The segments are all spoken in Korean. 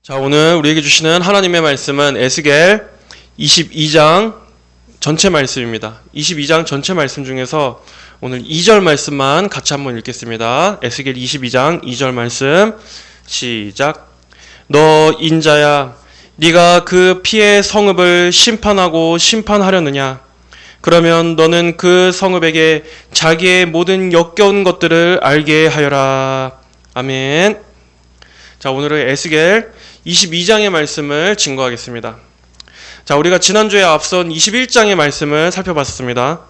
자, 오늘 우리에게 주시는 하나님의 말씀은 에스겔 22장 전체 말씀입니다. 22장 전체 말씀 중에서 오늘 2절 말씀만 같이 한번 읽겠습니다. 에스겔 22장 2절 말씀 시작. 너 인자야, 네가 그 피의 성읍을 심판하고 심판하려느냐? 그러면 너는 그 성읍에게 자기의 모든 역겨운 것들을 알게 하여라. 아멘. 자, 오늘은 에스겔 22장의 말씀을 증거하겠습니다. 자, 우리가 지난주에 앞선 21장의 말씀을 살펴봤습니다.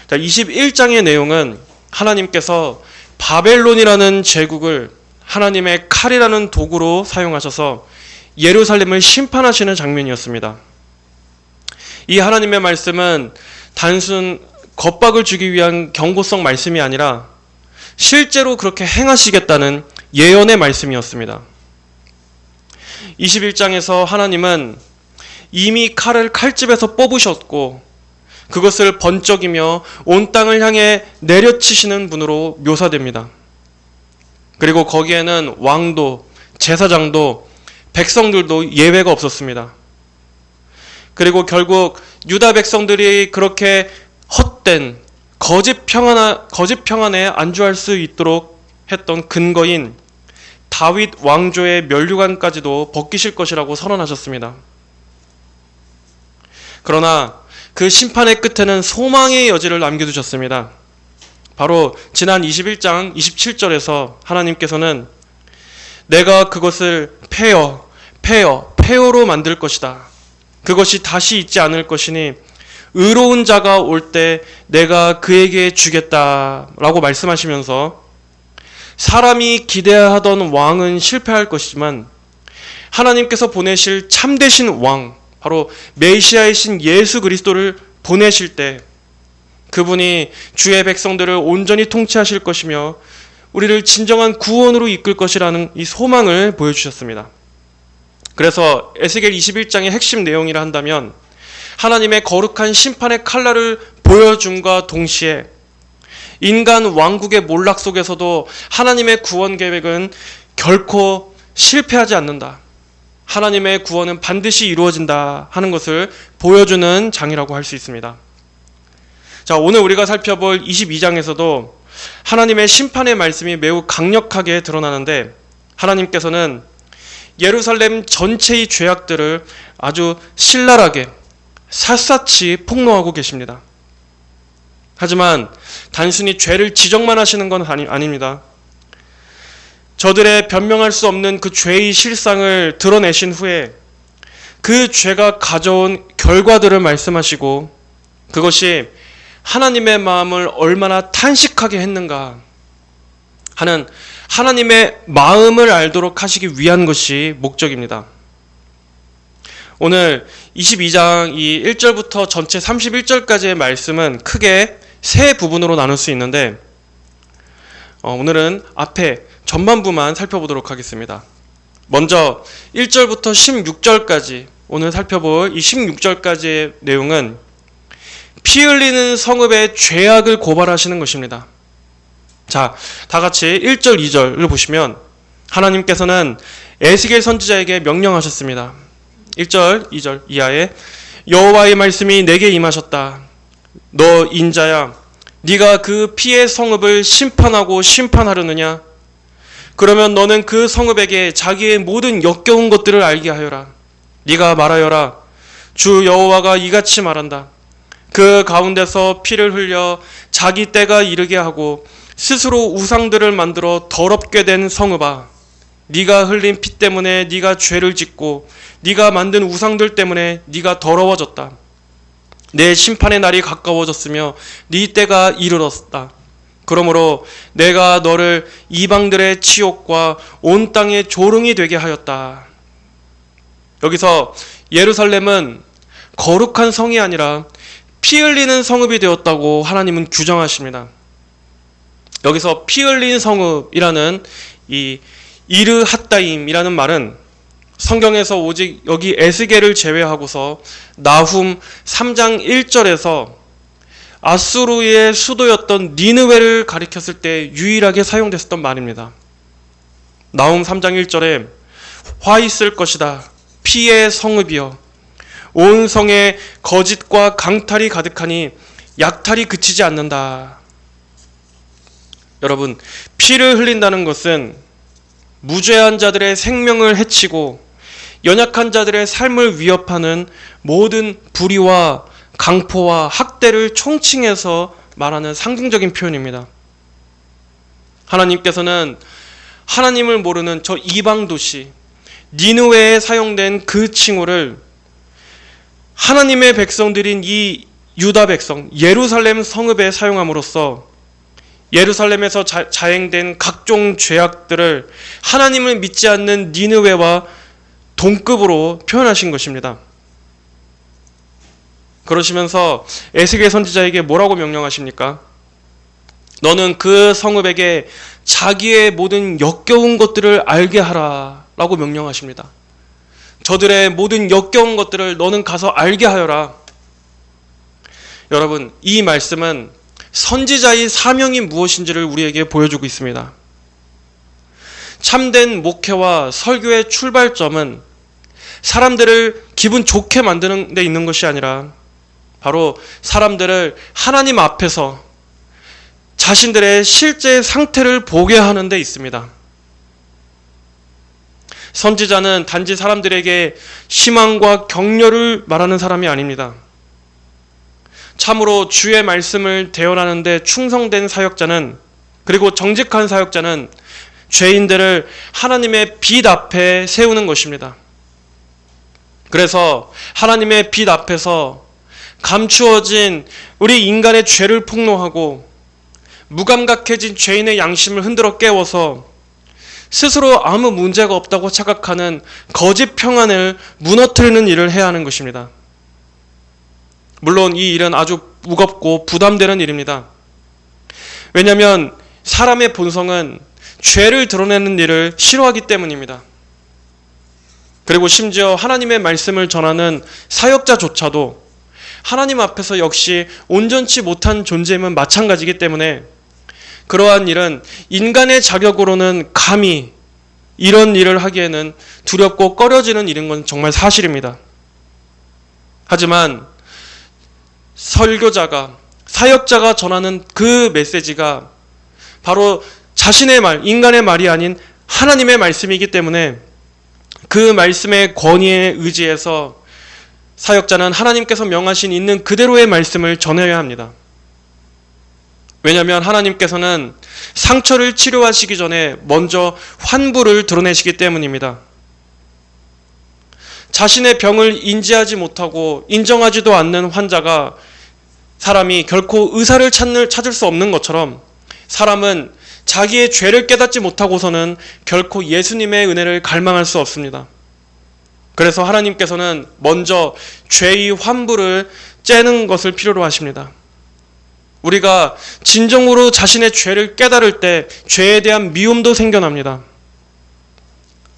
자, 21장의 내용은 하나님께서 바벨론이라는 제국을 하나님의 칼이라는 도구로 사용하셔서 예루살렘을 심판하시는 장면이었습니다. 이 하나님의 말씀은 단순 겁박을 주기 위한 경고성 말씀이 아니라 실제로 그렇게 행하시겠다는 예언의 말씀이었습니다. 21장에서 하나님은 이미 칼을 칼집에서 뽑으셨고 그것을 번쩍이며 온 땅을 향해 내려치시는 분으로 묘사됩니다. 그리고 거기에는 왕도, 제사장도, 백성들도 예외가 없었습니다. 그리고 결국 유다 백성들이 그렇게 헛된 거짓 평안에 안주할 수 있도록 했던 근거인 다윗 왕조의 면류관까지도 벗기실 것이라고 선언하셨습니다. 그러나 그 심판의 끝에는 소망의 여지를 남겨두셨습니다. 바로 지난 21장 27절에서 하나님께서는 내가 그것을 폐허로 만들 것이다. 그것이 다시 있지 않을 것이니 의로운 자가 올 때 내가 그에게 주겠다라고 말씀하시면서 사람이 기대하던 왕은 실패할 것이지만 하나님께서 보내실 참되신 왕, 바로 메시아이신 예수 그리스도를 보내실 때 그분이 주의 백성들을 온전히 통치하실 것이며 우리를 진정한 구원으로 이끌 것이라는 이 소망을 보여주셨습니다. 그래서 에스겔 21장의 핵심 내용이라 한다면 하나님의 거룩한 심판의 칼날을 보여줌과 동시에 인간 왕국의 몰락 속에서도 하나님의 구원 계획은 결코 실패하지 않는다. 하나님의 구원은 반드시 이루어진다 하는 것을 보여주는 장이라고 할 수 있습니다. 자, 오늘 우리가 살펴볼 22장에서도 하나님의 심판의 말씀이 매우 강력하게 드러나는데 하나님께서는 예루살렘 전체의 죄악들을 아주 신랄하게 샅샅이 폭로하고 계십니다. 하지만 단순히 죄를 지적만 하시는 건 아닙니다. 저들의 변명할 수 없는 그 죄의 실상을 드러내신 후에 그 죄가 가져온 결과들을 말씀하시고 그것이 하나님의 마음을 얼마나 탄식하게 했는가 하는 하나님의 마음을 알도록 하시기 위한 것이 목적입니다. 오늘 22장 이 1절부터 전체 31절까지의 말씀은 크게 세 부분으로 나눌 수 있는데 오늘은 앞에 전반부만 살펴보도록 하겠습니다. 먼저 1절부터 16절까지 오늘 살펴볼 이 16절까지의 내용은 피 흘리는 성읍의 죄악을 고발하시는 것입니다. 자, 다 같이 1절, 2절을 보시면 하나님께서는 에스겔 선지자에게 명령하셨습니다. 1절, 2절 이하에 여호와의 말씀이 내게 임하셨다. 너 인자야, 네가 그 피의 성읍을 심판하고 심판하려느냐? 그러면 너는 그 성읍에게 자기의 모든 역겨운 것들을 알게 하여라. 네가 말하여라. 주 여호와가 이같이 말한다. 그 가운데서 피를 흘려 자기 때가 이르게 하고 스스로 우상들을 만들어 더럽게 된 성읍아, 네가 흘린 피 때문에 네가 죄를 짓고 네가 만든 우상들 때문에 네가 더러워졌다. 내 심판의 날이 가까워졌으며 네 때가 이르렀다. 그러므로 내가 너를 이방들의 치욕과 온 땅의 조롱이 되게 하였다. 여기서 예루살렘은 거룩한 성이 아니라 피 흘리는 성읍이 되었다고 하나님은 규정하십니다. 여기서 피 흘린 성읍이라는 이 이르핫다임이라는 말은 성경에서 오직 여기 에스겔을 제외하고서 나훔 3장 1절에서 아수르의 수도였던 니느웨를 가리켰을 때 유일하게 사용됐었던 말입니다. 나훔 3장 1절에 화 있을 것이다. 피의 성읍이여. 온 성에 거짓과 강탈이 가득하니 약탈이 그치지 않는다. 여러분, 피를 흘린다는 것은 무죄한 자들의 생명을 해치고 연약한 자들의 삶을 위협하는 모든 불의와 강포와 학대를 총칭해서 말하는 상징적인 표현입니다. 하나님께서는 하나님을 모르는 저 이방 도시 니느웨에 사용된 그 칭호를 하나님의 백성들인 이 유다 백성 예루살렘 성읍에 사용함으로써 예루살렘에서 자행된 각종 죄악들을 하나님을 믿지 않는 니느웨와 동급으로 표현하신 것입니다. 그러시면서 에스겔 선지자에게 뭐라고 명령하십니까? 너는 그 성읍에게 자기의 모든 역겨운 것들을 알게 하라 라고 명령하십니다. 저들의 모든 역겨운 것들을 너는 가서 알게 하여라. 여러분, 이 말씀은 선지자의 사명이 무엇인지를 우리에게 보여주고 있습니다. 참된 목회와 설교의 출발점은 사람들을 기분 좋게 만드는 데 있는 것이 아니라 바로 사람들을 하나님 앞에서 자신들의 실제 상태를 보게 하는 데 있습니다. 선지자는 단지 사람들에게 희망과 격려를 말하는 사람이 아닙니다. 참으로 주의 말씀을 대언하는 데 충성된 사역자는, 그리고 정직한 사역자는 죄인들을 하나님의 빛 앞에 세우는 것입니다. 그래서 하나님의 빛 앞에서 감추어진 우리 인간의 죄를 폭로하고 무감각해진 죄인의 양심을 흔들어 깨워서 스스로 아무 문제가 없다고 착각하는 거짓 평안을 무너뜨리는 일을 해야 하는 것입니다. 물론 이 일은 아주 무겁고 부담되는 일입니다. 왜냐하면 사람의 본성은 죄를 드러내는 일을 싫어하기 때문입니다. 그리고 심지어 하나님의 말씀을 전하는 사역자조차도 하나님 앞에서 역시 온전치 못한 존재임은 마찬가지이기 때문에 그러한 일은 인간의 자격으로는 감히 이런 일을 하기에는 두렵고 꺼려지는 일인 건 정말 사실입니다. 하지만 설교자가, 사역자가 전하는 그 메시지가 바로 자신의 말, 인간의 말이 아닌 하나님의 말씀이기 때문에 그 말씀의 권위에 의지해서 사역자는 하나님께서 명하신 있는 그대로의 말씀을 전해야 합니다. 왜냐하면 하나님께서는 상처를 치료하시기 전에 먼저 환부를 드러내시기 때문입니다. 자신의 병을 인지하지 못하고 인정하지도 않는 환자가 사람이 결코 의사를 찾을 수 없는 것처럼 사람은 자기의 죄를 깨닫지 못하고서는 결코 예수님의 은혜를 갈망할 수 없습니다. 그래서 하나님께서는 먼저 죄의 환부를 째는 것을 필요로 하십니다. 우리가 진정으로 자신의 죄를 깨달을 때 죄에 대한 미움도 생겨납니다.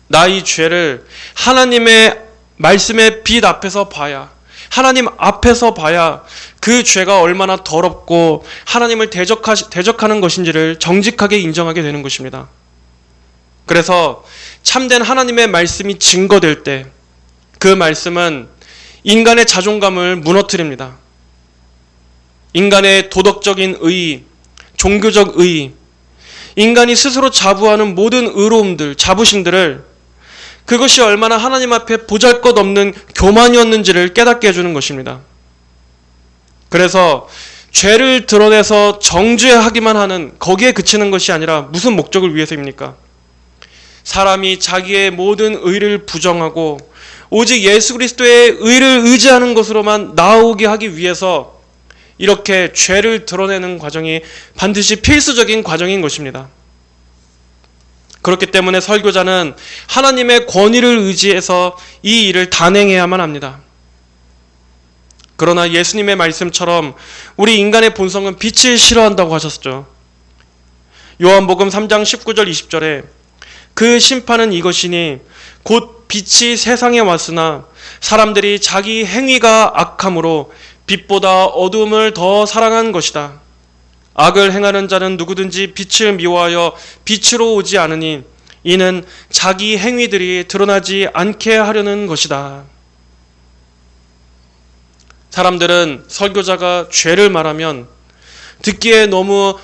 나의 죄를 하나님의 말씀의 빛 앞에서 봐야, 하나님 앞에서 봐야 그 죄가 얼마나 더럽고 하나님을 대적하는 것인지를 정직하게 인정하게 되는 것입니다. 그래서 참된 하나님의 말씀이 증거될 때 그 말씀은 인간의 자존감을 무너뜨립니다. 인간의 도덕적인 의의, 종교적 의의, 인간이 스스로 자부하는 모든 의로움들, 자부심들을 그것이 얼마나 하나님 앞에 보잘것없는 교만이었는지를 깨닫게 해주는 것입니다. 그래서 죄를 드러내서 정죄하기만 하는, 거기에 그치는 것이 아니라 무슨 목적을 위해서입니까? 사람이 자기의 모든 의를 부정하고 오직 예수 그리스도의 의를 의지하는 것으로만 나오게 하기 위해서 이렇게 죄를 드러내는 과정이 반드시 필수적인 과정인 것입니다. 그렇기 때문에 설교자는 하나님의 권위를 의지해서 이 일을 단행해야만 합니다. 그러나 예수님의 말씀처럼 우리 인간의 본성은 빛을 싫어한다고 하셨죠. 요한복음 3장 19절 20절에 그 심판은 이것이니 곧 빛이 세상에 왔으나 사람들이 자기 행위가 악함으로 빛보다 어두움을 더 사랑한 것이다. 악을 행하는 자는 누구든지 빛을 미워하여 빛으로 오지 않으니 이는 자기 행위들이 드러나지 않게 하려는 것이다. 사람들은 설교자가 죄를 말하면 듣기에 너무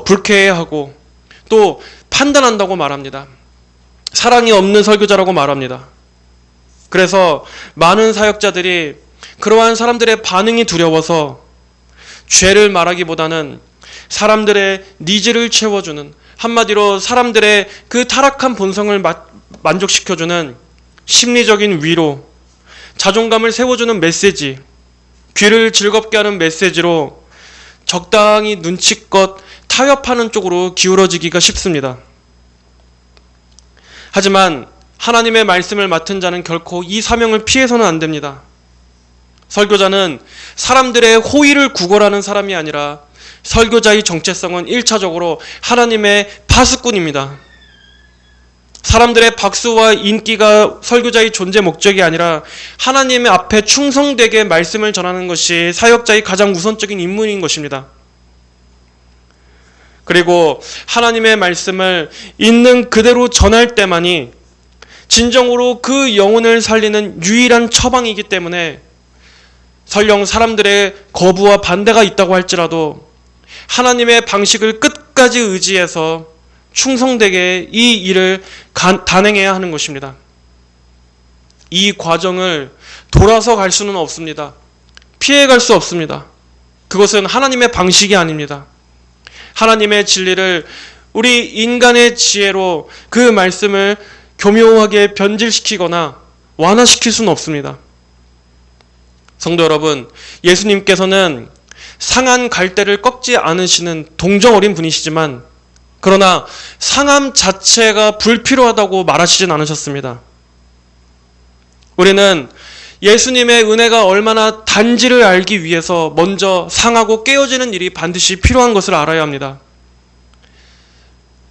불쾌해하고 또 판단한다고 말합니다. 사랑이 없는 설교자라고 말합니다. 그래서 많은 사역자들이 그러한 사람들의 반응이 두려워서 죄를 말하기보다는 사람들의 니즈를 채워주는, 한마디로 사람들의 그 타락한 본성을 만족시켜주는 심리적인 위로, 자존감을 세워주는 메시지, 귀를 즐겁게 하는 메시지로 적당히 눈치껏 타협하는 쪽으로 기울어지기가 쉽습니다. 하지만 하나님의 말씀을 맡은 자는 결코 이 사명을 피해서는 안 됩니다. 설교자는 사람들의 호의를 구걸하는 사람이 아니라 설교자의 정체성은 1차적으로 하나님의 파수꾼입니다. 사람들의 박수와 인기가 설교자의 존재 목적이 아니라 하나님의 앞에 충성되게 말씀을 전하는 것이 사역자의 가장 우선적인 임무인 것입니다. 그리고 하나님의 말씀을 있는 그대로 전할 때만이 진정으로 그 영혼을 살리는 유일한 처방이기 때문에 설령 사람들의 거부와 반대가 있다고 할지라도 하나님의 방식을 끝까지 의지해서 충성되게 이 일을 단행해야 하는 것입니다. 이 과정을 돌아서 갈 수는 없습니다. 피해갈 수 없습니다. 그것은 하나님의 방식이 아닙니다. 하나님의 진리를 우리 인간의 지혜로 그 말씀을 교묘하게 변질시키거나 완화시킬 수는 없습니다. 성도 여러분, 예수님께서는 상한 갈대를 꺾지 않으시는 동정 어린 분이시지만 그러나 상함 자체가 불필요하다고 말하시진 않으셨습니다. 우리는 예수님의 은혜가 얼마나 단지를 알기 위해서 먼저 상하고 깨어지는 일이 반드시 필요한 것을 알아야 합니다.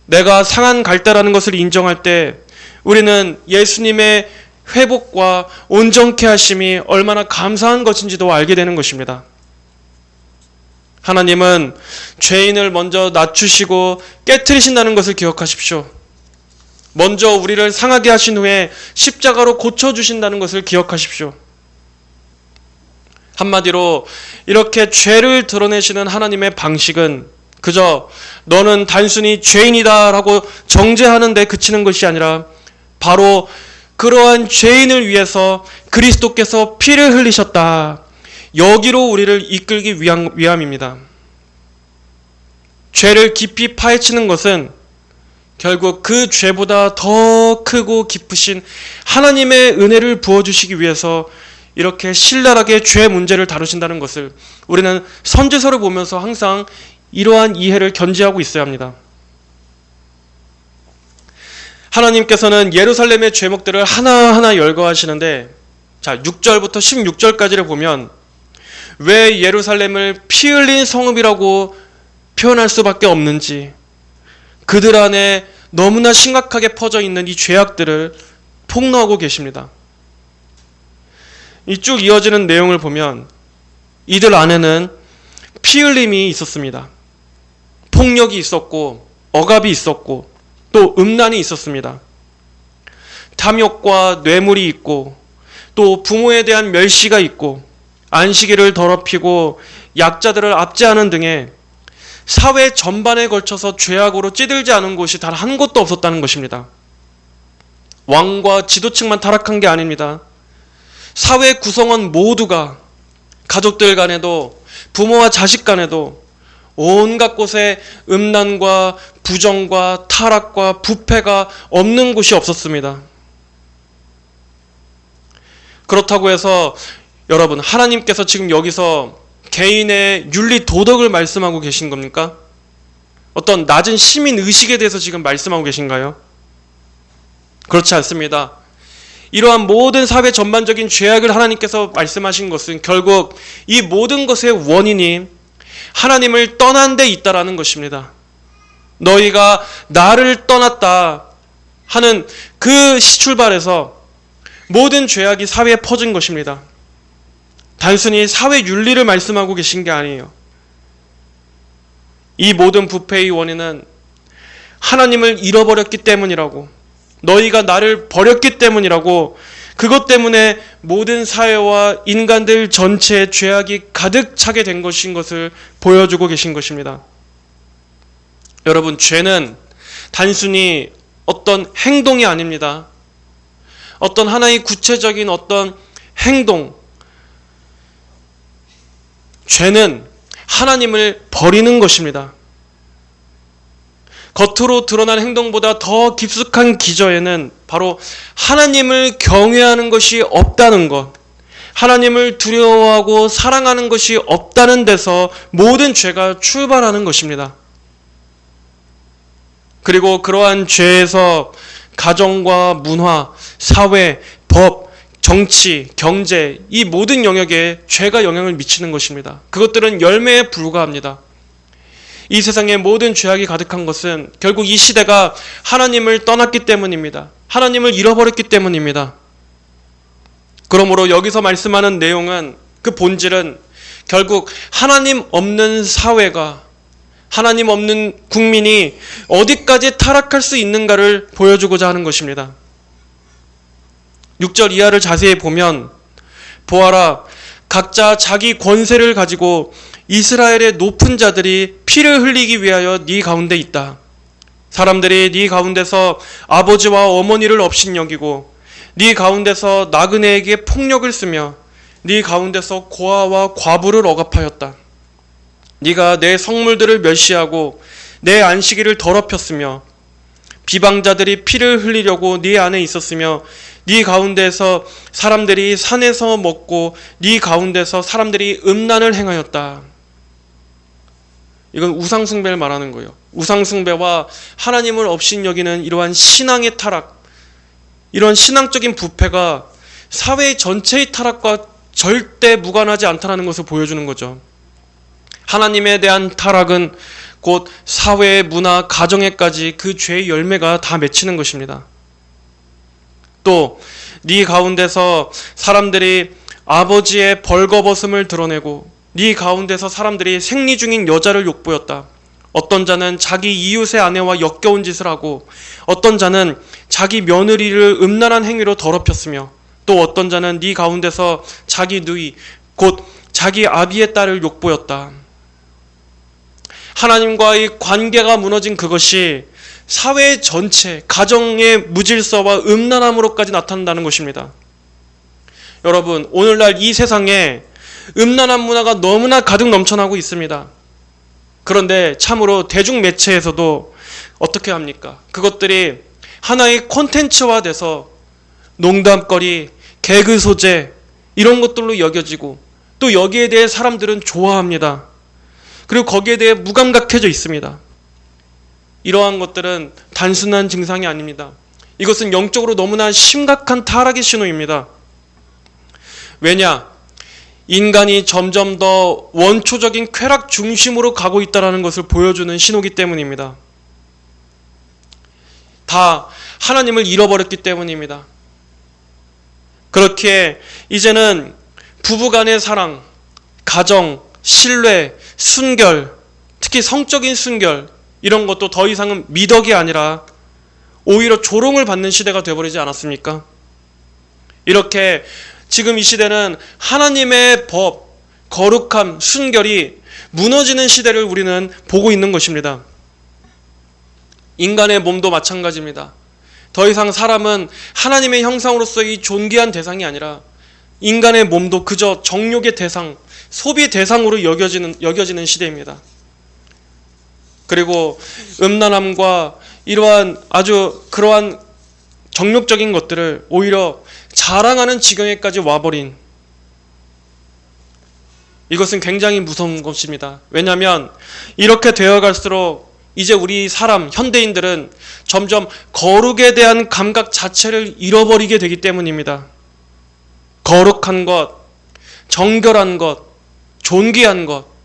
내가 상한 갈대라는 것을 인정할 때 우리는 예수님의 회복과 온전케 하심이 얼마나 감사한 것인지도 알게 되는 것입니다. 하나님은 죄인을 먼저 낮추시고 깨트리신다는 것을 기억하십시오. 먼저 우리를 상하게 하신 후에 십자가로 고쳐주신다는 것을 기억하십시오. 한마디로 이렇게 죄를 드러내시는 하나님의 방식은 그저 너는 단순히 죄인이다 라고 정죄하는 데 그치는 것이 아니라 바로 그러한 죄인을 위해서 그리스도께서 피를 흘리셨다, 여기로 우리를 이끌기 위함입니다. 죄를 깊이 파헤치는 것은 결국 그 죄보다 더 크고 깊으신 하나님의 은혜를 부어주시기 위해서 이렇게 신랄하게 죄 문제를 다루신다는 것을 우리는 선지서를 보면서 항상 이러한 이해를 견지하고 있어야 합니다. 하나님께서는 예루살렘의 죄목들을 하나하나 열거하시는데, 자, 6절부터 16절까지를 보면 왜 예루살렘을 피 흘린 성읍이라고 표현할 수밖에 없는지, 그들 안에 너무나 심각하게 퍼져 있는 이 죄악들을 폭로하고 계십니다. 이 쭉 이어지는 내용을 보면 이들 안에는 피 흘림이 있었습니다. 폭력이 있었고 억압이 있었고 또 음란이 있었습니다. 탐욕과 뇌물이 있고 또 부모에 대한 멸시가 있고 안식일을 더럽히고 약자들을 압제하는 등의 사회 전반에 걸쳐서 죄악으로 찌들지 않은 곳이 단 한 곳도 없었다는 것입니다. 왕과 지도층만 타락한 게 아닙니다. 사회 구성원 모두가, 가족들 간에도 부모와 자식 간에도 온갖 곳에 음란과 부정과 타락과 부패가 없는 곳이 없었습니다. 그렇다고 해서 여러분, 하나님께서 지금 여기서 개인의 윤리 도덕을 말씀하고 계신 겁니까? 어떤 낮은 시민 의식에 대해서 지금 말씀하고 계신가요? 그렇지 않습니다. 이러한 모든 사회 전반적인 죄악을 하나님께서 말씀하신 것은 결국 이 모든 것의 원인이 하나님을 떠난 데 있다라는 것입니다. 너희가 나를 떠났다 하는 그 시출발에서 모든 죄악이 사회에 퍼진 것입니다. 단순히 사회 윤리를 말씀하고 계신 게 아니에요. 이 모든 부패의 원인은 하나님을 잃어버렸기 때문이라고, 너희가 나를 버렸기 때문이라고, 그것 때문에 모든 사회와 인간들 전체의 죄악이 가득 차게 된 것인 것을 보여주고 계신 것입니다. 여러분, 죄는 단순히 어떤 행동이 아닙니다. 어떤 하나의 구체적인 어떤 행동, 죄는 하나님을 버리는 것입니다. 겉으로 드러난 행동보다 더 깊숙한 기저에는 바로 하나님을 경외하는 것이 없다는 것, 하나님을 두려워하고 사랑하는 것이 없다는 데서 모든 죄가 출발하는 것입니다. 그리고 그러한 죄에서 가정과 문화, 사회, 법, 정치, 경제, 이 모든 영역에 죄가 영향을 미치는 것입니다. 그것들은 열매에 불과합니다. 이 세상에 모든 죄악이 가득한 것은 결국 이 시대가 하나님을 떠났기 때문입니다. 하나님을 잃어버렸기 때문입니다. 그러므로 여기서 말씀하는 내용은, 그 본질은 결국 하나님 없는 사회가, 하나님 없는 국민이 어디까지 타락할 수 있는가를 보여주고자 하는 것입니다. 6절 이하를 자세히 보면, 보아라, 각자 자기 권세를 가지고 이스라엘의 높은 자들이 피를 흘리기 위하여 네 가운데 있다. 사람들이 네 가운데서 아버지와 어머니를 업신여기고 네 가운데서 나그네에게 폭력을 쓰며 네 가운데서 고아와 과부를 억압하였다. 네가 내 성물들을 멸시하고 내 안식일을 더럽혔으며 비방자들이 피를 흘리려고 네 안에 있었으며 네 가운데서 사람들이 산에서 먹고 네 가운데서 사람들이 음란을 행하였다. 이건 우상숭배를 말하는 거예요. 우상숭배와 하나님을 업신여기는 이러한 신앙의 타락, 이런 신앙적인 부패가 사회 전체의 타락과 절대 무관하지 않다는 것을 보여주는 거죠. 하나님에 대한 타락은 곧 사회, 문화, 가정에까지 그 죄의 열매가 다 맺히는 것입니다. 또 네 가운데서 사람들이 아버지의 벌거벗음을 드러내고 네 가운데서 사람들이 생리 중인 여자를 욕보였다. 어떤 자는 자기 이웃의 아내와 역겨운 짓을 하고 어떤 자는 자기 며느리를 음란한 행위로 더럽혔으며 또 어떤 자는 네 가운데서 자기 누이 곧 자기 아비의 딸을 욕보였다. 하나님과의 관계가 무너진 그것이 사회 전체, 가정의 무질서와 음란함으로까지 나타난다는 것입니다. 여러분, 오늘날 이 세상에 음란한 문화가 너무나 가득 넘쳐나고 있습니다. 그런데 참으로 대중매체에서도 어떻게 합니까? 그것들이 하나의 콘텐츠화 돼서 농담거리, 개그 소재 이런 것들로 여겨지고 또 여기에 대해 사람들은 좋아합니다. 그리고 거기에 대해 무감각해져 있습니다. 이러한 것들은 단순한 증상이 아닙니다. 이것은 영적으로 너무나 심각한 타락의 신호입니다. 왜냐? 인간이 점점 더 원초적인 쾌락 중심으로 가고 있다는 것을 보여주는 신호이기 때문입니다. 다 하나님을 잃어버렸기 때문입니다. 그렇게 이제는 부부간의 사랑, 가정, 신뢰, 순결, 특히 성적인 순결 이런 것도 더 이상은 미덕이 아니라 오히려 조롱을 받는 시대가 되어버리지 않았습니까? 이렇게 지금 이 시대는 하나님의 법, 거룩함, 순결이 무너지는 시대를 우리는 보고 있는 것입니다. 인간의 몸도 마찬가지입니다. 더 이상 사람은 하나님의 형상으로서의 존귀한 대상이 아니라 인간의 몸도 그저 정욕의 대상, 소비 대상으로 여겨지는 시대입니다. 그리고 음란함과 이러한 아주 그러한 정욕적인 것들을 오히려 자랑하는 지경에까지 와버린, 이것은 굉장히 무서운 것입니다. 왜냐하면 이렇게 되어갈수록 이제 우리 사람, 현대인들은 점점 거룩에 대한 감각 자체를 잃어버리게 되기 때문입니다. 거룩한 것, 정결한 것, 존귀한 것,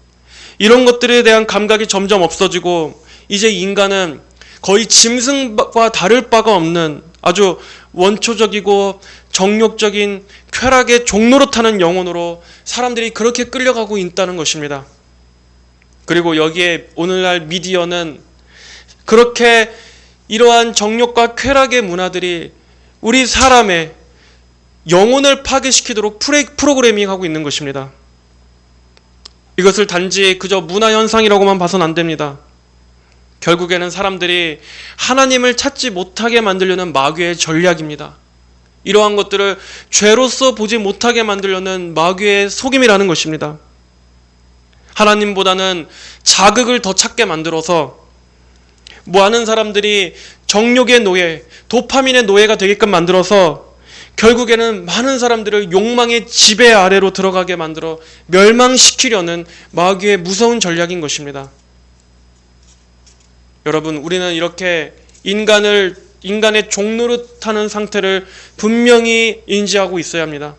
이런 것들에 대한 감각이 점점 없어지고 이제 인간은 거의 짐승과 다를 바가 없는 아주 원초적이고 정욕적인 쾌락의 종로로 타는 영혼으로 사람들이 그렇게 끌려가고 있다는 것입니다. 그리고 여기에 오늘날 미디어는 그렇게 이러한 정욕과 쾌락의 문화들이 우리 사람의 영혼을 파괴시키도록 프로그래밍하고 있는 것입니다. 이것을 단지 그저 문화현상이라고만 봐서는 안 됩니다. 결국에는 사람들이 하나님을 찾지 못하게 만들려는 마귀의 전략입니다. 이러한 것들을 죄로서 보지 못하게 만들려는 마귀의 속임이라는 것입니다. 하나님보다는 자극을 더 찾게 만들어서 많은 사람들이 정욕의 노예, 도파민의 노예가 되게끔 만들어서 결국에는 많은 사람들을 욕망의 지배 아래로 들어가게 만들어 멸망시키려는 마귀의 무서운 전략인 것입니다. 여러분, 우리는 이렇게 인간의 종노릇하는 상태를 분명히 인지하고 있어야 합니다.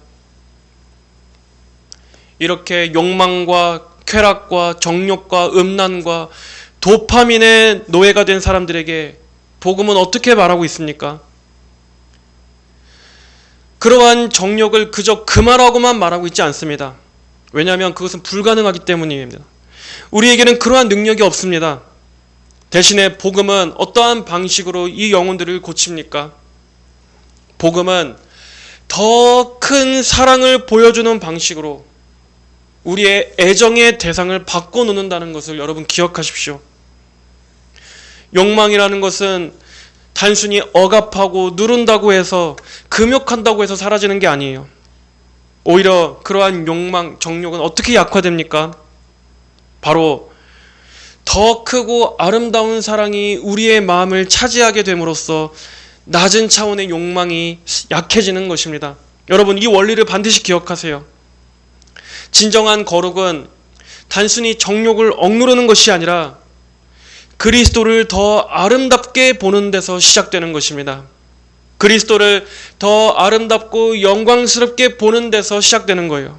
이렇게 욕망과 쾌락과 정욕과 음란과 도파민의 노예가 된 사람들에게 복음은 어떻게 말하고 있습니까? 그러한 정욕을 그저 금하라고만 말하고 있지 않습니다. 왜냐하면 그것은 불가능하기 때문입니다. 우리에게는 그러한 능력이 없습니다. 대신에 복음은 어떠한 방식으로 이 영혼들을 고칩니까? 복음은 더 큰 사랑을 보여주는 방식으로 우리의 애정의 대상을 바꿔놓는다는 것을 여러분 기억하십시오. 욕망이라는 것은 단순히 억압하고 누른다고 해서 금욕한다고 해서 사라지는 게 아니에요. 오히려 그러한 욕망, 정욕은 어떻게 약화됩니까? 바로 더 크고 아름다운 사랑이 우리의 마음을 차지하게 됨으로써 낮은 차원의 욕망이 약해지는 것입니다. 여러분, 이 원리를 반드시 기억하세요. 진정한 거룩은 단순히 정욕을 억누르는 것이 아니라 그리스도를 더 아름답게 보는 데서 시작되는 것입니다. 그리스도를 더 아름답고 영광스럽게 보는 데서 시작되는 거예요.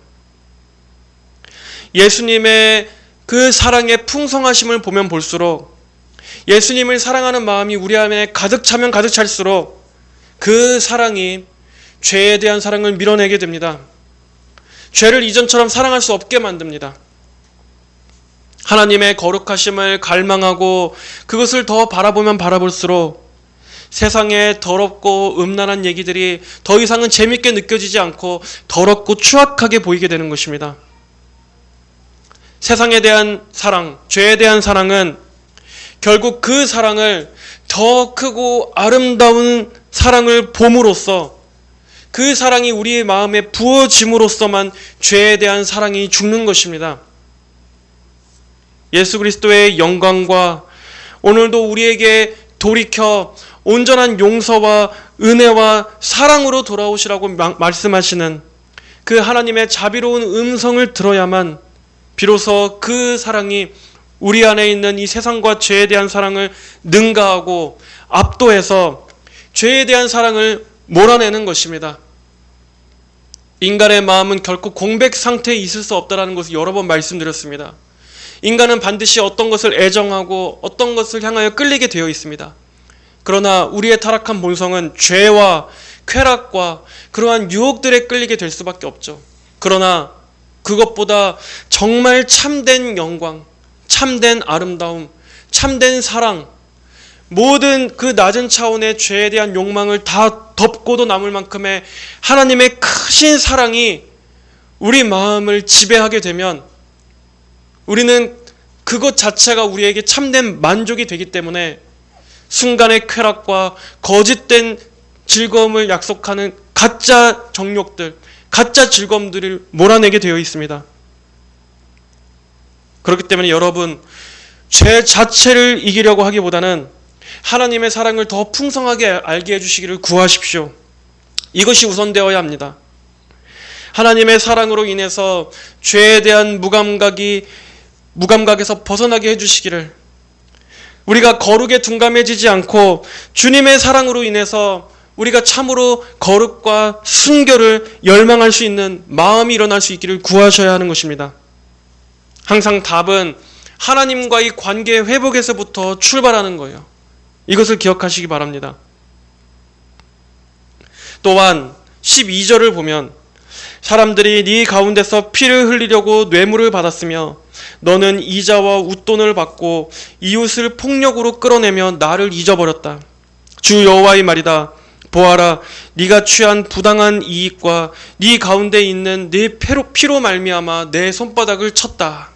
예수님의 그 사랑의 풍성하심을 보면 볼수록, 예수님을 사랑하는 마음이 우리 안에 가득 차면 가득 찰수록 그 사랑이 죄에 대한 사랑을 밀어내게 됩니다. 죄를 이전처럼 사랑할 수 없게 만듭니다. 하나님의 거룩하심을 갈망하고 그것을 더 바라보면 바라볼수록 세상의 더럽고 음란한 얘기들이 더 이상은 재밌게 느껴지지 않고 더럽고 추악하게 보이게 되는 것입니다. 세상에 대한 사랑, 죄에 대한 사랑은 결국 그 사랑을 더 크고 아름다운 사랑을 봄으로써, 그 사랑이 우리의 마음에 부어짐으로써만 죄에 대한 사랑이 죽는 것입니다. 예수 그리스도의 영광과 오늘도 우리에게 돌이켜 온전한 용서와 은혜와 사랑으로 돌아오시라고 말씀하시는 그 하나님의 자비로운 음성을 들어야만 비로소 그 사랑이 우리 안에 있는 이 세상과 죄에 대한 사랑을 능가하고 압도해서 죄에 대한 사랑을 몰아내는 것입니다. 인간의 마음은 결코 공백 상태에 있을 수 없다는 것을 여러 번 말씀드렸습니다. 인간은 반드시 어떤 것을 애정하고 어떤 것을 향하여 끌리게 되어 있습니다. 그러나 우리의 타락한 본성은 죄와 쾌락과 그러한 유혹들에 끌리게 될 수밖에 없죠. 그러나 그것보다 정말 참된 영광, 참된 아름다움, 참된 사랑, 모든 그 낮은 차원의 죄에 대한 욕망을 다 덮고도 남을 만큼의 하나님의 크신 사랑이 우리 마음을 지배하게 되면 우리는 그것 자체가 우리에게 참된 만족이 되기 때문에 순간의 쾌락과 거짓된 즐거움을 약속하는 가짜 정욕들, 가짜 즐거움들을 몰아내게 되어 있습니다. 그렇기 때문에 여러분, 죄 자체를 이기려고 하기보다는 하나님의 사랑을 더 풍성하게 알게 해주시기를 구하십시오. 이것이 우선되어야 합니다. 하나님의 사랑으로 인해서 죄에 대한 무감각에서 벗어나게 해주시기를, 우리가 거룩에 둔감해지지 않고 주님의 사랑으로 인해서 우리가 참으로 거룩과 순결을 열망할 수 있는 마음이 일어날 수 있기를 구하셔야 하는 것입니다. 항상 답은 하나님과의 관계 회복에서부터 출발하는 거예요. 이것을 기억하시기 바랍니다. 또한 12절을 보면 사람들이 네 가운데서 피를 흘리려고 뇌물을 받았으며 너는 이자와 웃돈을 받고 이웃을 폭력으로 끌어내며 나를 잊어버렸다. 주 여호와의 말이다. 보아라, 네가 취한 부당한 이익과 네 가운데 있는 네 피로 말미암아 내 손바닥을 쳤다.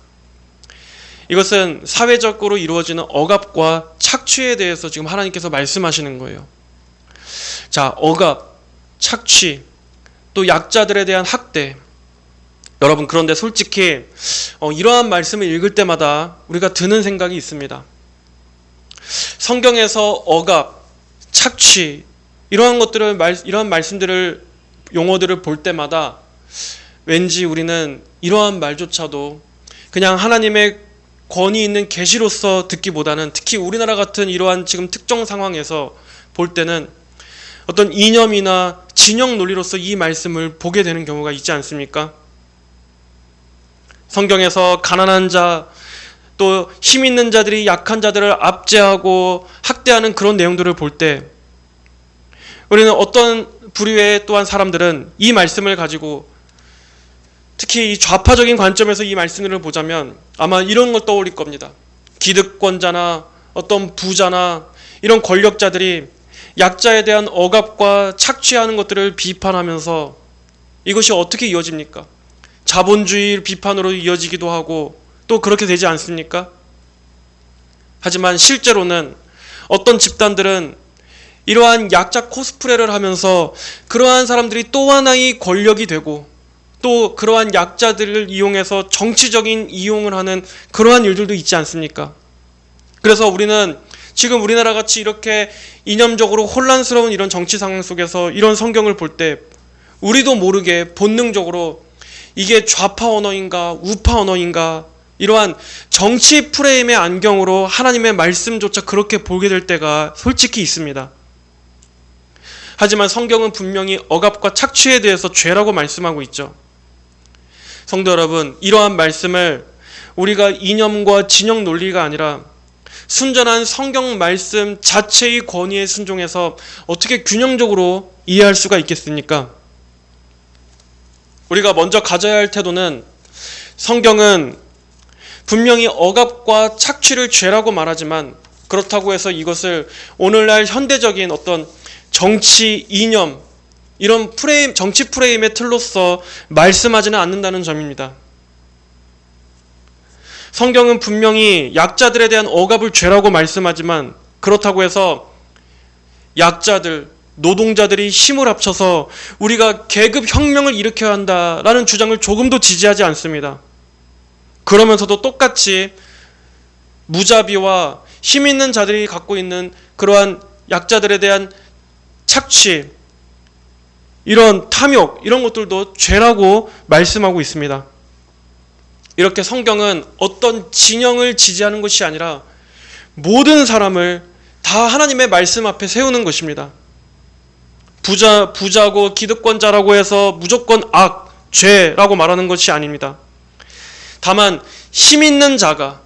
이것은 사회적으로 이루어지는 억압과 착취에 대해서 지금 하나님께서 말씀하시는 거예요. 자, 억압, 착취, 또 약자들에 대한 학대. 여러분, 그런데 솔직히 이러한 말씀을 읽을 때마다 우리가 드는 생각이 있습니다. 성경에서 억압, 착취, 이러한 말씀들을, 용어들을 볼 때마다 왠지 우리는 이러한 말조차도 그냥 하나님의 권위 있는 계시로서 듣기보다는, 특히 우리나라 같은 이러한 지금 특정 상황에서 볼 때는 어떤 이념이나 진영 논리로서 이 말씀을 보게 되는 경우가 있지 않습니까? 성경에서 가난한 자, 또 힘 있는 자들이 약한 자들을 압제하고 학대하는 그런 내용들을 볼 때 우리는 어떤 부류의 또한 사람들은 이 말씀을 가지고, 특히 이 좌파적인 관점에서 이 말씀을 보자면 아마 이런 걸 떠올릴 겁니다. 기득권자나 어떤 부자나 이런 권력자들이 약자에 대한 억압과 착취하는 것들을 비판하면서 이것이 어떻게 이어집니까? 자본주의 비판으로 이어지기도 하고 또 그렇게 되지 않습니까? 하지만 실제로는 어떤 집단들은 이러한 약자 코스프레를 하면서 그러한 사람들이 또 하나의 권력이 되고 또 그러한 약자들을 이용해서 정치적인 이용을 하는 그러한 일들도 있지 않습니까? 그래서 우리는 지금 우리나라 같이 이렇게 이념적으로 혼란스러운 이런 정치 상황 속에서 이런 성경을 볼 때 우리도 모르게 본능적으로 이게 좌파 언어인가 우파 언어인가, 이러한 정치 프레임의 안경으로 하나님의 말씀조차 그렇게 보게 될 때가 솔직히 있습니다. 하지만 성경은 분명히 억압과 착취에 대해서 죄라고 말씀하고 있죠. 성도 여러분, 이러한 말씀을 우리가 이념과 진영 논리가 아니라 순전한 성경 말씀 자체의 권위에 순종해서 어떻게 균형적으로 이해할 수가 있겠습니까? 우리가 먼저 가져야 할 태도는, 성경은 분명히 억압과 착취를 죄라고 말하지만 그렇다고 해서 이것을 오늘날 현대적인 어떤 정치 이념, 이런 프레임, 정치 프레임의 틀로서 말씀하지는 않는다는 점입니다. 성경은 분명히 약자들에 대한 억압을 죄라고 말씀하지만 그렇다고 해서 약자들, 노동자들이 힘을 합쳐서 우리가 계급 혁명을 일으켜야 한다라는 주장을 조금도 지지하지 않습니다. 그러면서도 똑같이 무자비와 힘 있는 자들이 갖고 있는 그러한 약자들에 대한 착취, 이런 탐욕, 이런 것들도 죄라고 말씀하고 있습니다. 이렇게 성경은 어떤 진영을 지지하는 것이 아니라 모든 사람을 다 하나님의 말씀 앞에 세우는 것입니다. 부자고 기득권자라고 해서 무조건 악, 죄라고 말하는 것이 아닙니다. 다만 힘 있는 자가,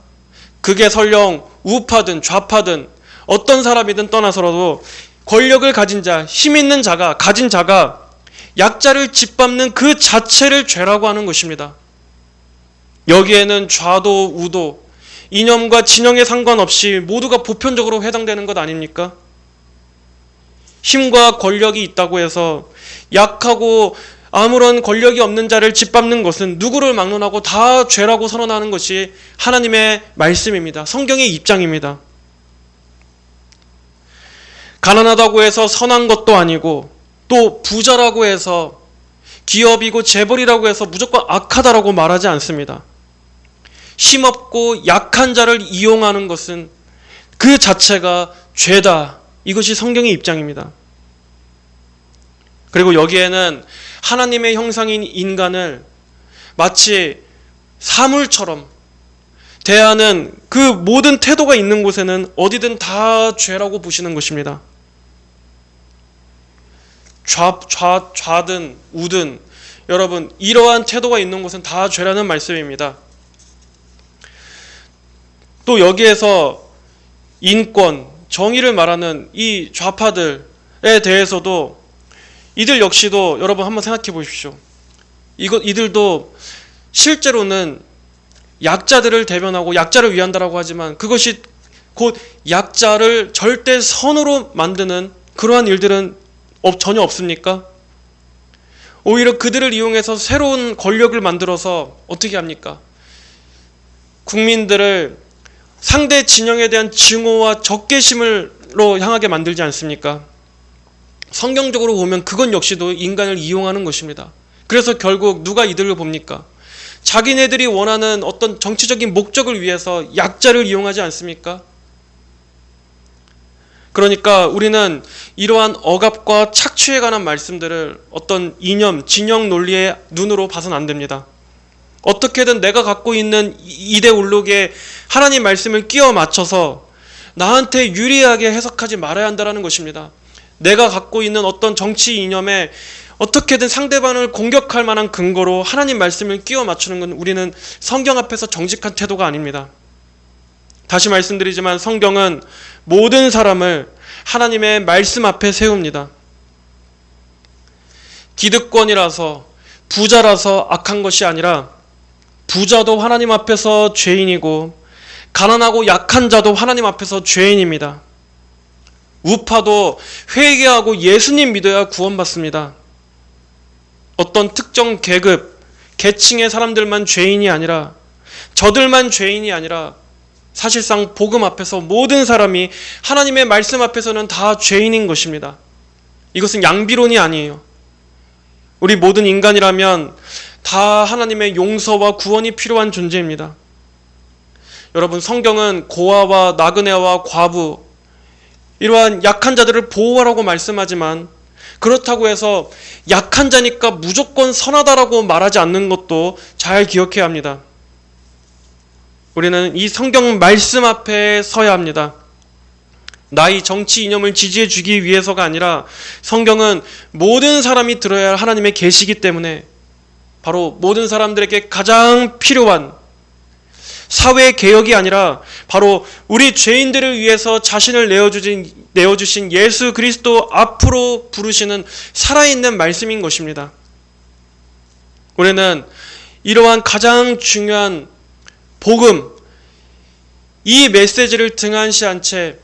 그게 설령 우파든 좌파든 어떤 사람이든 떠나서라도 권력을 가진 자, 힘 있는 자가, 가진 자가 약자를 짓밟는 그 자체를 죄라고 하는 것입니다. 여기에는 좌도 우도, 이념과 진영에 상관없이 모두가 보편적으로 해당되는 것 아닙니까? 힘과 권력이 있다고 해서 약하고 아무런 권력이 없는 자를 짓밟는 것은 누구를 막론하고 다 죄라고 선언하는 것이 하나님의 말씀입니다. 성경의 입장입니다. 가난하다고 해서 선한 것도 아니고, 또 부자라고 해서, 기업이고 재벌이라고 해서 무조건 악하다라고 말하지 않습니다. 힘없고 약한 자를 이용하는 것은 그 자체가 죄다. 이것이 성경의 입장입니다. 그리고 여기에는 하나님의 형상인 인간을 마치 사물처럼 대하는 그 모든 태도가 있는 곳에는 어디든 다 죄라고 보시는 것입니다. 좌든 우든 여러분, 이러한 태도가 있는 곳은 다 죄라는 말씀입니다. 또 여기에서 인권, 정의를 말하는 이 좌파들에 대해서도 이들 역시도 여러분 한번 생각해 보십시오. 이들도 실제로는 약자들을 대변하고 약자를 위한다라고 하지만 그것이 곧 약자를 절대 선으로 만드는 그러한 일들은 전혀 없습니까? 오히려 그들을 이용해서 새로운 권력을 만들어서 어떻게 합니까? 국민들을 상대 진영에 대한 증오와 적개심으로 향하게 만들지 않습니까? 성경적으로 보면 그건 역시도 인간을 이용하는 것입니다. 그래서 결국 누가 이들을 봅니까? 자기네들이 원하는 어떤 정치적인 목적을 위해서 약자를 이용하지 않습니까? 그러니까 우리는 이러한 억압과 착취에 관한 말씀들을 어떤 이념, 진영 논리의 눈으로 봐서는 안 됩니다. 어떻게든 내가 갖고 있는 이데올로기에 하나님 말씀을 끼워 맞춰서 나한테 유리하게 해석하지 말아야 한다는 것입니다. 내가 갖고 있는 어떤 정치 이념에 어떻게든 상대방을 공격할 만한 근거로 하나님 말씀을 끼워 맞추는 건 우리는 성경 앞에서 정직한 태도가 아닙니다. 다시 말씀드리지만 성경은 모든 사람을 하나님의 말씀 앞에 세웁니다. 기득권이라서 부자라서 악한 것이 아니라 부자도 하나님 앞에서 죄인이고 가난하고 약한 자도 하나님 앞에서 죄인입니다. 우파도 회개하고 예수님 믿어야 구원받습니다. 어떤 특정 계급, 계층의 사람들만 죄인이 아니라 저들만 죄인이 아니라 사실상 복음 앞에서 모든 사람이 하나님의 말씀 앞에서는 다 죄인인 것입니다. 이것은 양비론이 아니에요. 우리 모든 인간이라면 다 하나님의 용서와 구원이 필요한 존재입니다. 여러분, 성경은 고아와 나그네와 과부, 이러한 약한 자들을 보호하라고 말씀하지만 그렇다고 해서 약한 자니까 무조건 선하다라고 말하지 않는 것도 잘 기억해야 합니다. 우리는 이 성경 말씀 앞에 서야 합니다. 나의 정치 이념을 지지해 주기 위해서가 아니라 성경은 모든 사람이 들어야 할 하나님의 계시이기 때문에 바로 모든 사람들에게 가장 필요한 사회 개혁이 아니라 바로 우리 죄인들을 위해서 자신을 내어주신 예수 그리스도 앞으로 부르시는 살아있는 말씀인 것입니다. 우리는 이러한 가장 중요한 복음, 이 메시지를 등한시한 채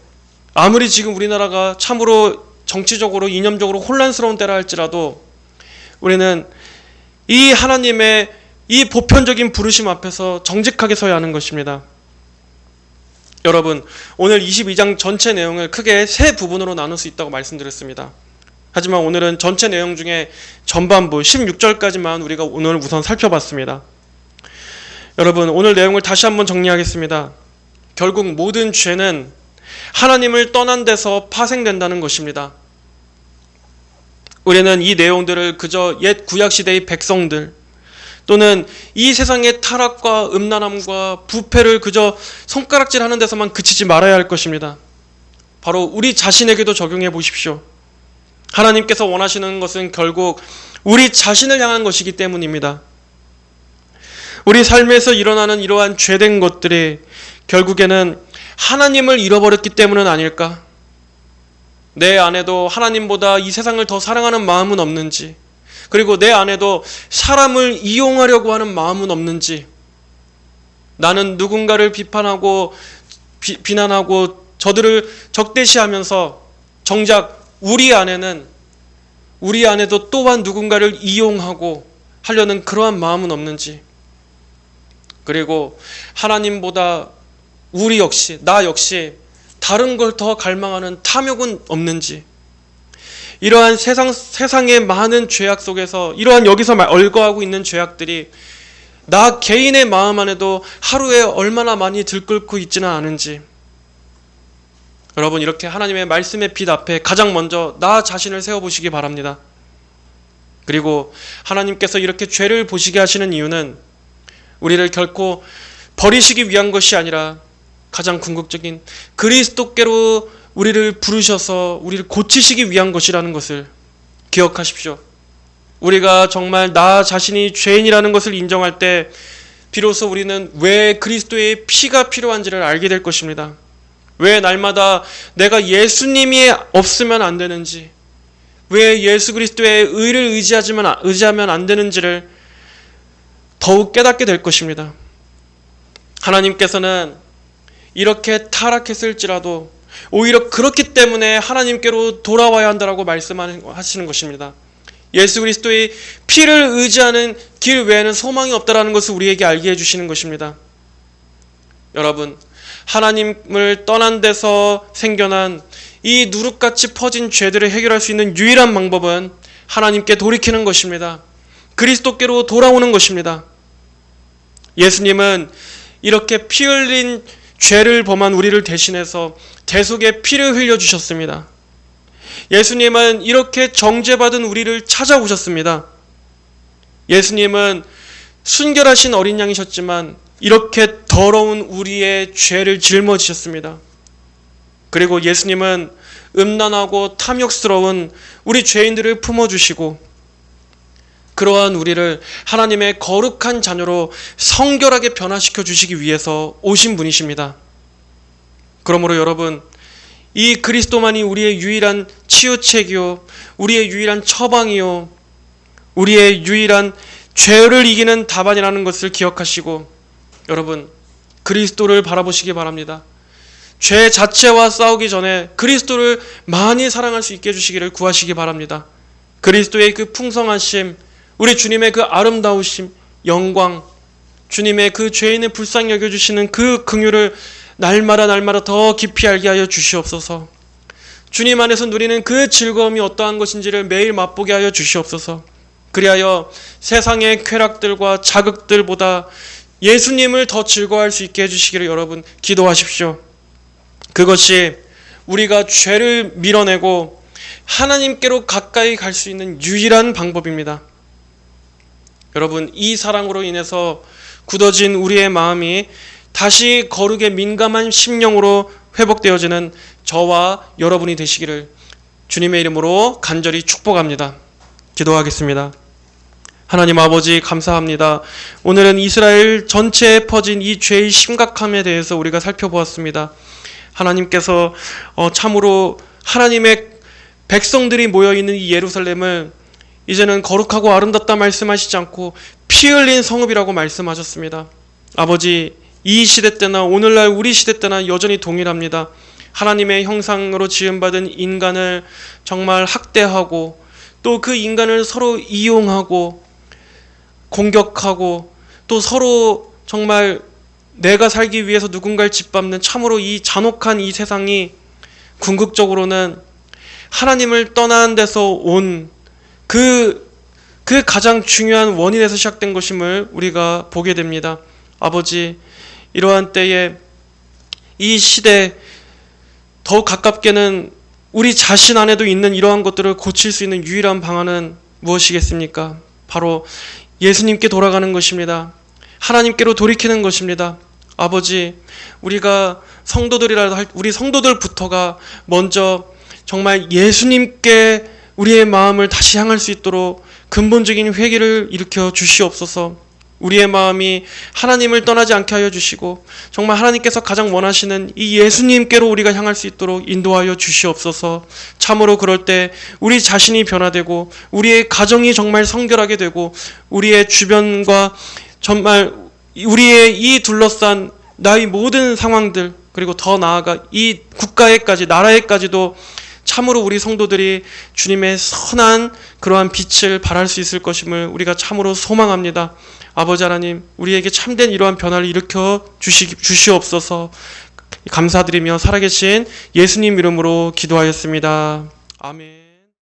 아무리 지금 우리나라가 참으로 정치적으로 이념적으로 혼란스러운 때라 할지라도 우리는 이 하나님의 이 보편적인 부르심 앞에서 정직하게 서야 하는 것입니다. 여러분, 오늘 22장 전체 내용을 크게 세 부분으로 나눌 수 있다고 말씀드렸습니다. 하지만 오늘은 전체 내용 중에 전반부 16절까지만 우리가 오늘 우선 살펴봤습니다. 여러분, 오늘 내용을 다시 한번 정리하겠습니다. 결국 모든 죄는 하나님을 떠난 데서 파생된다는 것입니다. 우리는 이 내용들을 그저 옛 구약시대의 백성들 또는 이 세상의 타락과 음란함과 부패를 그저 손가락질하는 데서만 그치지 말아야 할 것입니다. 바로 우리 자신에게도 적용해 보십시오. 하나님께서 원하시는 것은 결국 우리 자신을 향한 것이기 때문입니다. 우리 삶에서 일어나는 이러한 죄된 것들이 결국에는 하나님을 잃어버렸기 때문은 아닐까? 내 안에도 하나님보다 이 세상을 더 사랑하는 마음은 없는지, 그리고 내 안에도 사람을 이용하려고 하는 마음은 없는지, 나는 누군가를 비판하고 비난하고 저들을 적대시하면서 정작 우리 안에도 또한 누군가를 이용하고 하려는 그러한 마음은 없는지, 그리고 하나님보다 나 역시 다른 걸 더 갈망하는 탐욕은 없는지, 이러한 세상의 많은 죄악 속에서 이러한 여기서 얼거하고 있는 죄악들이 나 개인의 마음 안에도 하루에 얼마나 많이 들끓고 있지는 않은지, 여러분, 이렇게 하나님의 말씀의 빛 앞에 가장 먼저 나 자신을 세워보시기 바랍니다. 그리고 하나님께서 이렇게 죄를 보시게 하시는 이유는 우리를 결코 버리시기 위한 것이 아니라 가장 궁극적인 그리스도께로 우리를 부르셔서 우리를 고치시기 위한 것이라는 것을 기억하십시오. 우리가 정말 나 자신이 죄인이라는 것을 인정할 때 비로소 우리는 왜 그리스도의 피가 필요한지를 알게 될 것입니다. 왜 날마다 내가 예수님이 없으면 안 되는지, 왜 예수 그리스도의 의를 의지하면 안 되는지를 더욱 깨닫게 될 것입니다. 하나님께서는 이렇게 타락했을지라도 오히려 그렇기 때문에 하나님께로 돌아와야 한다라고 말씀하시는 것입니다. 예수 그리스도의 피를 의지하는 길 외에는 소망이 없다라는 것을 우리에게 알게 해주시는 것입니다. 여러분, 하나님을 떠난 데서 생겨난 이 누룩같이 퍼진 죄들을 해결할 수 있는 유일한 방법은 하나님께 돌이키는 것입니다. 그리스도께로 돌아오는 것입니다. 예수님은 이렇게 피 흘린 죄를 범한 우리를 대신해서 대속의 피를 흘려주셨습니다. 예수님은 이렇게 정죄받은 우리를 찾아오셨습니다. 예수님은 순결하신 어린 양이셨지만 이렇게 더러운 우리의 죄를 짊어지셨습니다. 그리고 예수님은 음란하고 탐욕스러운 우리 죄인들을 품어주시고 그러한 우리를 하나님의 거룩한 자녀로 성결하게 변화시켜 주시기 위해서 오신 분이십니다. 그러므로 여러분, 이 그리스도만이 우리의 유일한 치유책이요, 우리의 유일한 처방이요, 우리의 유일한 죄를 이기는 답안이라는 것을 기억하시고 여러분, 그리스도를 바라보시기 바랍니다. 죄 자체와 싸우기 전에 그리스도를 많이 사랑할 수 있게 해주시기를 구하시기 바랍니다. 그리스도의 그 풍성하심, 우리 주님의 그 아름다우심, 영광, 주님의 그 죄인을 불쌍히 여겨주시는 그 긍휼을 날마다 더 깊이 알게 하여 주시옵소서. 주님 안에서 누리는 그 즐거움이 어떠한 것인지를 매일 맛보게 하여 주시옵소서. 그리하여 세상의 쾌락들과 자극들보다 예수님을 더 즐거워할 수 있게 해주시기를 여러분 기도하십시오. 그것이 우리가 죄를 밀어내고 하나님께로 가까이 갈 수 있는 유일한 방법입니다. 여러분, 이 사랑으로 인해서 굳어진 우리의 마음이 다시 거룩에 민감한 심령으로 회복되어지는 저와 여러분이 되시기를 주님의 이름으로 간절히 축복합니다. 기도하겠습니다. 하나님 아버지, 감사합니다. 오늘은 이스라엘 전체에 퍼진 이 죄의 심각함에 대해서 우리가 살펴보았습니다. 하나님께서 참으로 하나님의 백성들이 모여있는 이 예루살렘을 이제는 거룩하고 아름답다 말씀하시지 않고 피 흘린 성읍이라고 말씀하셨습니다. 아버지, 이 시대 때나 오늘날 우리 시대 때나 여전히 동일합니다. 하나님의 형상으로 지음받은 인간을 정말 학대하고 또 그 인간을 서로 이용하고 공격하고 또 서로 정말 내가 살기 위해서 누군가를 짓밟는 참으로 이 잔혹한 이 세상이 궁극적으로는 하나님을 떠난 데서 온 그 가장 중요한 원인에서 시작된 것임을 우리가 보게 됩니다. 아버지, 이러한 때에 이 시대 더욱 가깝게는 우리 자신 안에도 있는 이러한 것들을 고칠 수 있는 유일한 방안은 무엇이겠습니까? 바로 예수님께 돌아가는 것입니다. 하나님께로 돌이키는 것입니다. 아버지, 우리가 성도들이라도 우리 성도들부터가 먼저 정말 예수님께 우리의 마음을 다시 향할 수 있도록 근본적인 회개를 일으켜 주시옵소서. 우리의 마음이 하나님을 떠나지 않게 하여 주시고 정말 하나님께서 가장 원하시는 이 예수님께로 우리가 향할 수 있도록 인도하여 주시옵소서. 참으로 그럴 때 우리 자신이 변화되고 우리의 가정이 정말 성결하게 되고 우리의 주변과 정말 우리의 이 둘러싼 나의 모든 상황들, 그리고 더 나아가 이 국가에까지, 나라에까지도 참으로 우리 성도들이 주님의 선한 그러한 빛을 발할 수 있을 것임을 우리가 참으로 소망합니다. 아버지 하나님, 우리에게 참된 이러한 변화를 일으켜 주시옵소서. 감사드리며 살아계신 예수님 이름으로 기도하였습니다. 아멘.